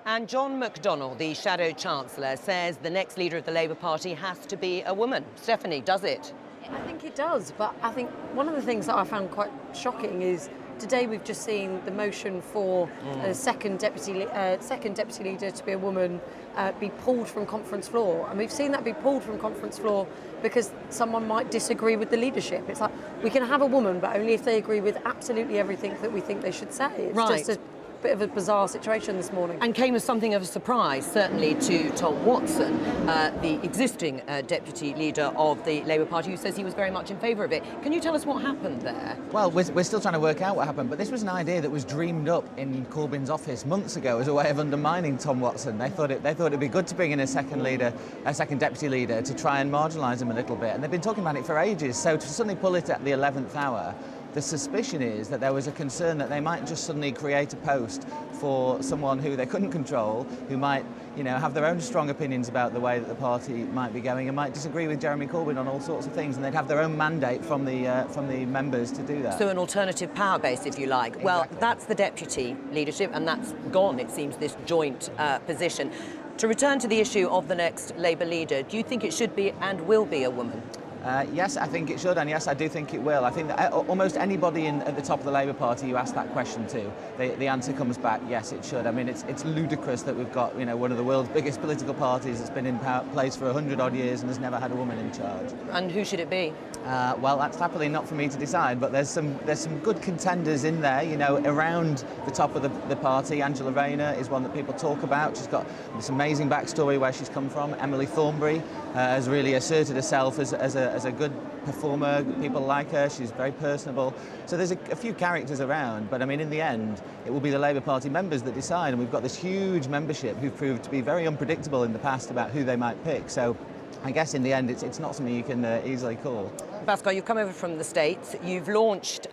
And John McDonnell, the Shadow Chancellor, says the next leader of the Labour Party has to be a woman. Stephanie, does it? I think it does, but I think one of the things that I found quite shocking is today we've just seen the motion for a second deputy leader to be a woman be pulled from conference floor, and we've seen that be pulled from conference floor because someone might disagree with the leadership. It's like we can have a woman, but only if they agree with absolutely everything that we think they should say. It's just a bit of a bizarre situation this morning. And came as something of a surprise, certainly to Tom Watson, the existing deputy leader of the Labour Party, who says he was very much in favour of it. Can you tell us what happened there? Well, we're still trying to work out what happened, but this was an idea that was dreamed up in Corbyn's office months ago as a way of undermining Tom Watson. They thought it'd be good to bring in a second deputy leader, to try and marginalise him a little bit, and they've been talking about it for ages. So to suddenly pull it at the 11th hour. The suspicion is that there was a concern that they might just suddenly create a post for someone who they couldn't control, who might, have their own strong opinions about the way that the party might be going and might disagree with Jeremy Corbyn on all sorts of things, and they'd have their own mandate from the members to do that. So an alternative power base, if you like. Exactly. Well, that's the deputy leadership, and that's gone, it seems, this joint position. To return to the issue of the next Labour leader, do you think it should be and will be a woman? Yes, I think it should, and yes, I do think it will. I think that almost anybody at the top of the Labour Party you ask that question to, the answer comes back, yes, it should. I mean, it's ludicrous that we've got, one of the world's biggest political parties that's been in place for 100-odd years and has never had a woman in charge. And who should it be? Well, that's happily not for me to decide, but there's some good contenders in there, around the top of the party. Angela Rayner is one that people talk about. She's got this amazing backstory where she's come from. Emily Thornberry has really asserted herself as a good performer. People like her. She's very personable. So there's a few characters around, but I mean, in the end, it will be the Labour Party members that decide, and we've got this huge membership who've proved to be very unpredictable in the past about who they might pick. So I guess in the end, it's not something you can easily call. Bhaskar, you've come over from the States. You've launched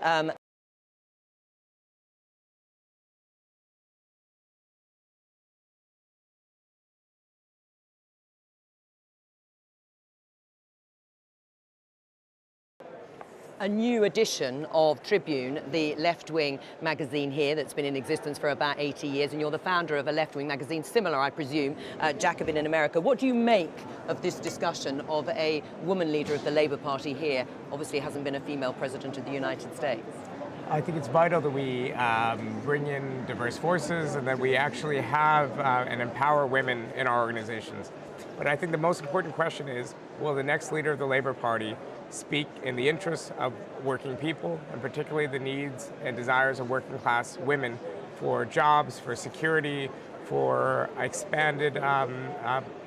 a new edition of Tribune, the left-wing magazine here that's been in existence for about 80 years, and you're the founder of a left-wing magazine similar, I presume, Jacobin in America. What do you make of this discussion of a woman leader of the Labour Party here? Obviously hasn't been a female president of the United States. I think it's vital that we bring in diverse forces and that we actually have and empower women in our organizations. But I think the most important question is, will the next leader of the Labour Party speak in the interests of working people, and particularly the needs and desires of working class women for jobs, for security, for expanded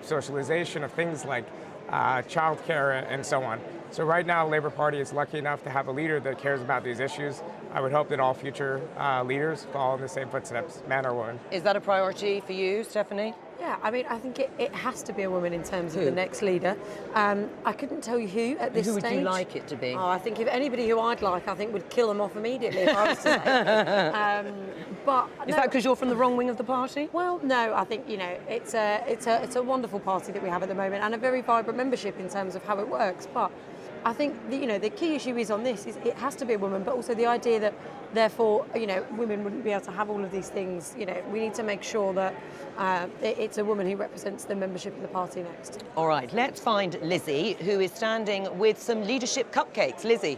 socialization of things like childcare and so on. So right now, the Labour Party is lucky enough to have a leader that cares about these issues. I would hope that all future leaders follow in the same footsteps, man or woman. Is that a priority for you, Stephanie? Yeah, I mean, I think it has to be a woman in terms of the next leader. I couldn't tell you who at this stage. Who would you like it to be? Oh, I think if anybody who I'd like, I think would kill them off immediately if I was to say. But is that because you're from the wrong wing of the party? Well, no, I think it's a wonderful party that we have at the moment, and a very vibrant membership in terms of how it works. But I think the key issue is on this is it has to be a woman, but also the idea that therefore women wouldn't be able to have all of these things. We need to make sure that it's a woman who represents the membership of the party next. All right, let's find Lizzie, who is standing with some leadership cupcakes. Lizzie.